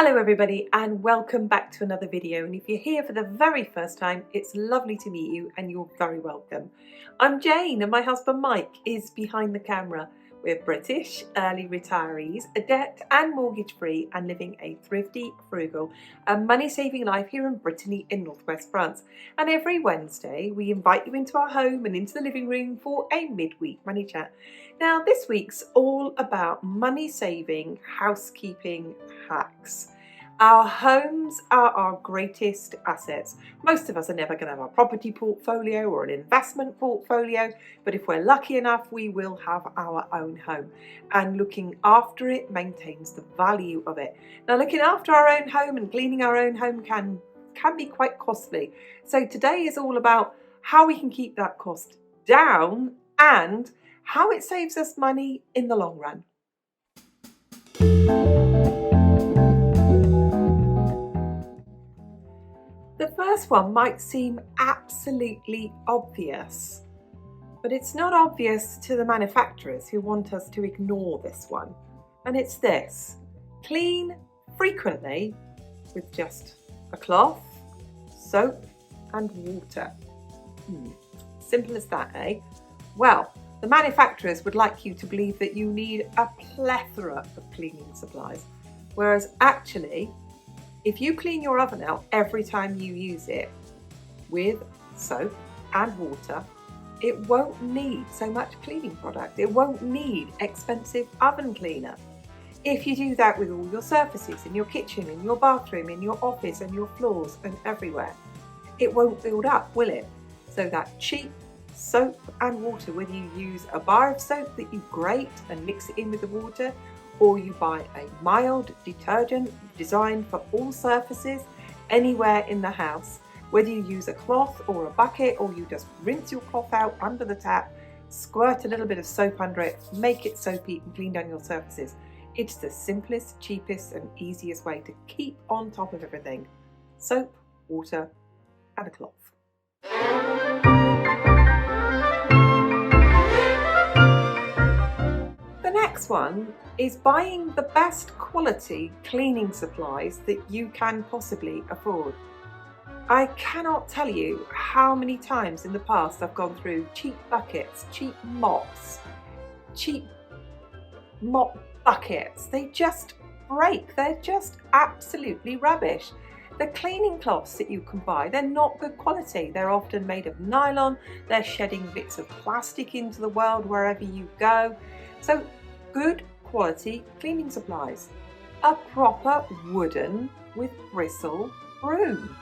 Hello everybody and welcome back to another video, and if you're here for the very first time, it's lovely to meet you and you're very welcome. I'm Jane and my husband Mike is behind the camera. We're British, early retirees, debt and mortgage free and living a thrifty, frugal and money saving life here in Brittany in northwest France. And every Wednesday we invite you into our home and into the living room for a midweek money chat. Now this week's all about money saving, housekeeping hacks. Our homes are our greatest assets. Most of us are never going to have a property portfolio or an investment portfolio, but if we're lucky enough, we will have our own home. And looking after it maintains the value of it. Now, looking after our own home and cleaning our own home can be quite costly. So today is all about how we can keep that cost down and how it saves us money in the long run. The first one might seem absolutely obvious, but it's not obvious to the manufacturers who want us to ignore this one. And it's this: clean frequently with just a cloth, soap and water. Simple as that, eh? Well, the manufacturers would like you to believe that you need a plethora of cleaning supplies, whereas actually, if you clean your oven out every time you use it with soap and water, it won't need so much cleaning product. It won't need expensive oven cleaner. If you do that with all your surfaces in your kitchen, in your bathroom, in your office and your floors and everywhere, it won't build up, will it? So that cheap soap and water, whether you use a bar of soap that you grate and mix it in with the water, or you buy a mild detergent designed for all surfaces anywhere in the house, whether you use a cloth or a bucket, or you just rinse your cloth out under the tap, squirt a little bit of soap under it, make it soapy and clean down your surfaces. It's the simplest, cheapest and easiest way to keep on top of everything. Soap, water and a cloth. The next one is buying the best quality cleaning supplies that you can possibly afford. I cannot tell you how many times in the past I've gone through cheap buckets, cheap mops, cheap mop buckets. They just break. They're just absolutely rubbish. The cleaning cloths that you can buy, they're not good quality. They're often made of nylon. They're shedding bits of plastic into the world wherever you go. So good quality cleaning supplies. A proper wooden with bristle broom.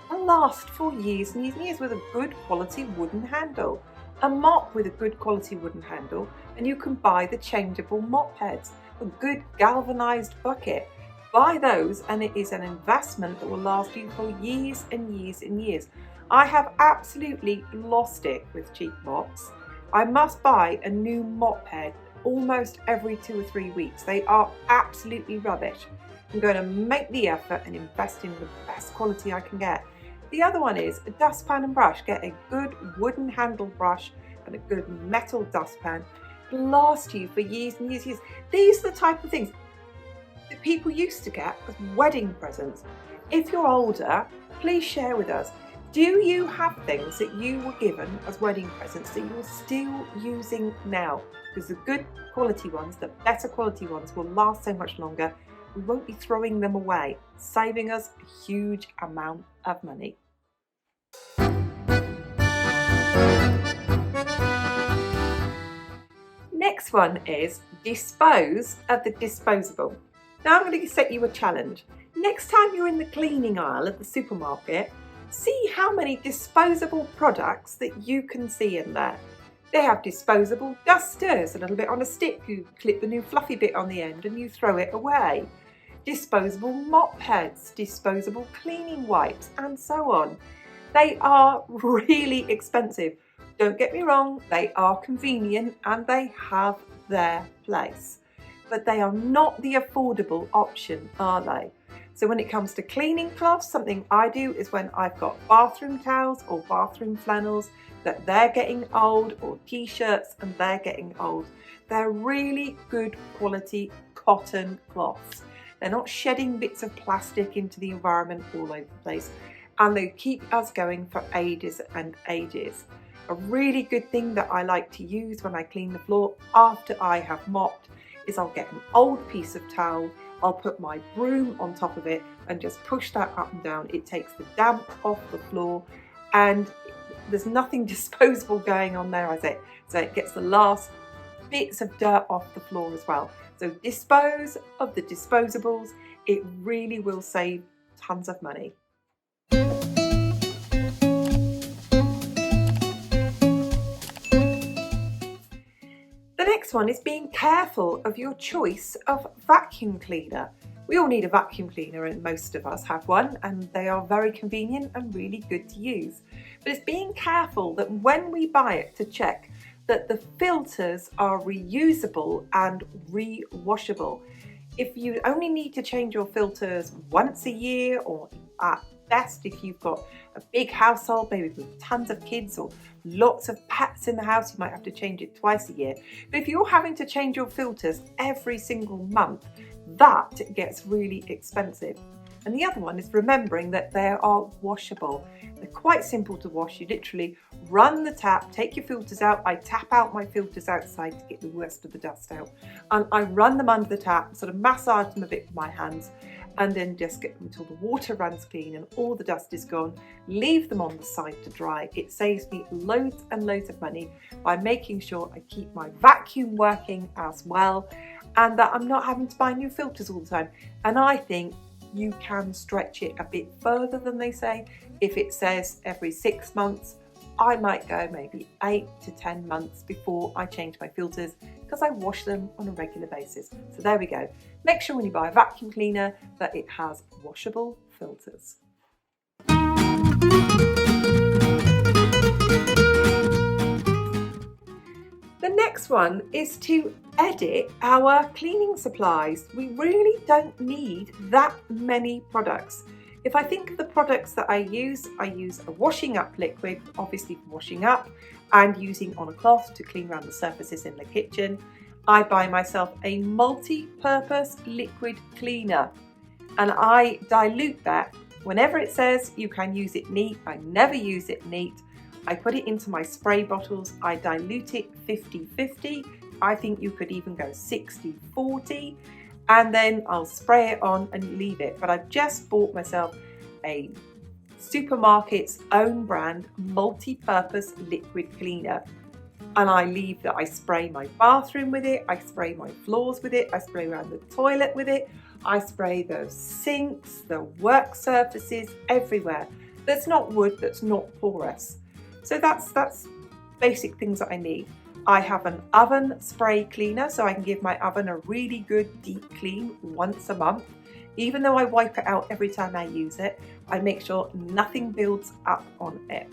They'll last for years and years and years with a good quality wooden handle. A mop with a good quality wooden handle, and you can buy the changeable mop heads. A good galvanized bucket. Buy those and it is an investment that will last you for years and years and years. I have absolutely lost it with cheap mops. I must buy a new mop head almost every 2 or 3 weeks. They are absolutely rubbish. I'm going to make the effort and invest in the best quality I can get. The other one is a dustpan and brush. Get a good wooden handle brush and a good metal dustpan. It'll last you for years and years and years. These are the type of things that people used to get as wedding presents. If you're older, please share with us. Do you have things that you were given as wedding presents that you're still using now? Because the good quality ones, the better quality ones, will last so much longer. We won't be throwing them away, saving us a huge amount of money. Next one is dispose of the disposable. Now I'm going to set you a challenge. Next time you're in the cleaning aisle at the supermarket, see how many disposable products that you can see in there. They have disposable dusters, a little bit on a stick. You clip the new fluffy bit on the end and you throw it away. Disposable mop heads, disposable cleaning wipes, and so on. They are really expensive. Don't get me wrong, they are convenient and they have their place. But they are not the affordable option, are they? So when it comes to cleaning cloths, something I do is when I've got bathroom towels or bathroom flannels that they're getting old, or t-shirts and they're getting old, they're really good quality cotton cloths. they're not shedding bits of plastic into the environment all over the place, and they keep us going for ages and ages. A really good thing that I like to use when I clean the floor after I have mopped is I'll get an old piece of towel, I'll put my broom on top of it and just push that up and down. It takes the damp off the floor, and there's nothing disposable going on there, is it? So it gets the last bits of dirt off the floor as well. So dispose of the disposables. It really will save tons of money. The next one is being careful of your choice of vacuum cleaner. We all need a vacuum cleaner, and most of us have one, and they are very convenient and really good to use. But it's being careful that when we buy it, to check that the filters are reusable and re-washable. If you only need to change your filters once a year, or at best if you've got a big household, maybe with tons of kids or lots of pets in the house, you might have to change it twice a year. But if you're having to change your filters every single month, that gets really expensive. And the other one is remembering that they are washable. They're quite simple to wash. You literally run the tap, take your filters out. I tap out my filters outside to get the rest of the dust out. And I run them under the tap, sort of massage them a bit with my hands, and then just get them until the water runs clean and all the dust is gone. Leave them on the side to dry. It saves me loads and loads of money by making sure I keep my vacuum working as well, and that I'm not having to buy new filters all the time. And I think you can stretch it a bit further than they say. If it says every 6 months, I might go maybe 8 to 10 months before I change my filters, because I wash them on a regular basis. So there we go. Make sure when you buy a vacuum cleaner that it has washable filters. The next one is to edit our cleaning supplies. We really don't need that many products. If I think of the products that I use a washing up liquid, obviously for washing up, and using on a cloth to clean around the surfaces in the kitchen. I buy myself a multi-purpose liquid cleaner, and I dilute that. Whenever it says you can use it neat, I never use it neat. I put it into my spray bottles. I dilute it 50-50. I think you could even go 60-40. And then I'll spray it on and leave it. But I've just bought myself a supermarket's own brand multi-purpose liquid cleaner. And I leave that. I spray my bathroom with it. I spray my floors with it. I spray around the toilet with it. I spray the sinks, the work surfaces, everywhere. That's not wood, that's not porous. So that's basic things that I need. I have an oven spray cleaner, so I can give my oven a really good deep clean once a month. Even though I wipe it out every time I use it, I make sure nothing builds up on it.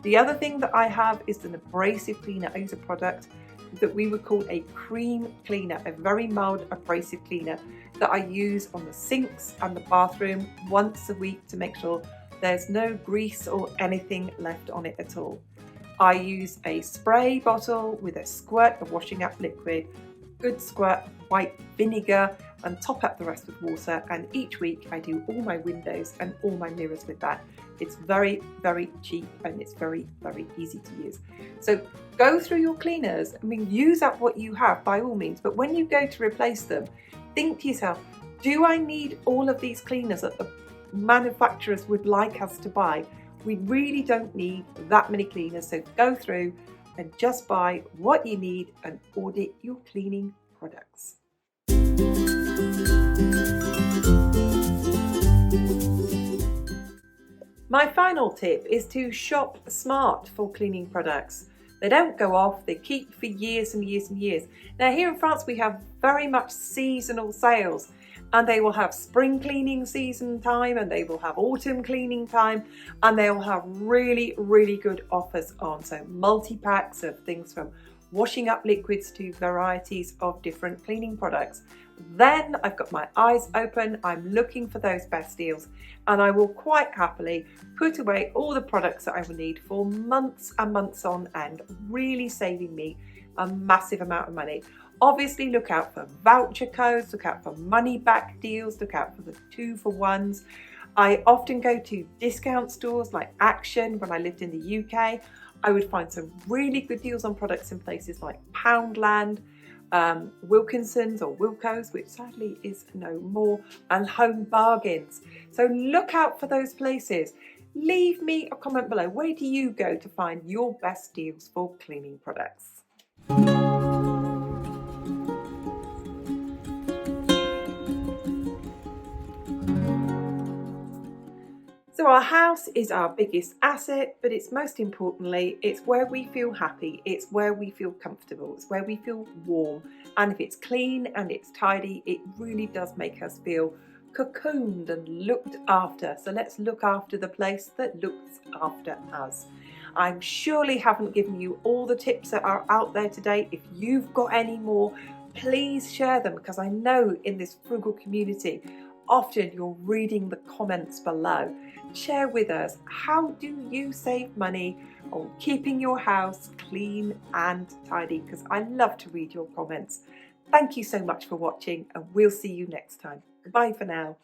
The other thing that I have is an abrasive cleaner. I use a product that we would call a cream cleaner, a very mild abrasive cleaner that I use on the sinks and the bathroom once a week to make sure there's no grease or anything left on it at all. I use a spray bottle with a squirt of washing up liquid, good squirt of white vinegar, and top up the rest with water. And each week I do all my windows and all my mirrors with that. It's very, very cheap, and it's very, very easy to use. So go through your cleaners. I mean, use up what you have by all means, but when you go to replace them, think to yourself, do I need all of these cleaners that the manufacturers would like us to buy? We really don't need that many cleaners, so go through and just buy what you need and audit your cleaning products. My final tip is to shop smart for cleaning products. They don't go off, they keep for years and years and years. Now here in France we have very much seasonal sales, and they will have spring cleaning season time, and they will have autumn cleaning time, and they will have really, really good offers on. So multi-packs of things from washing up liquids to varieties of different cleaning products. Then I've got my eyes open, I'm looking for those best deals, and I will quite happily put away all the products that I will need for months and months on end, really saving me a massive amount of money. Obviously look out for voucher codes, look out for money back deals, look out for the 2-for-1s. I often go to discount stores like Action. When I lived in the UK, I would find some really good deals on products in places like Poundland, Wilkinson's or Wilko's, which sadly is no more, and Home Bargains. So look out for those places. Leave me a comment below. Where do you go to find your best deals for cleaning products? So our house is our biggest asset, but it's most importantly, it's where we feel happy, it's where we feel comfortable, it's where we feel warm. And if it's clean and it's tidy, it really does make us feel cocooned and looked after. So let's look after the place that looks after us. I surely haven't given you all the tips that are out there today. If you've got any more, please share them, because I know in this frugal community, often you're reading the comments below. Share with us, how do you save money on keeping your house clean and tidy? Because I love to read your comments. Thank you so much for watching, and we'll see you next time. Goodbye for now.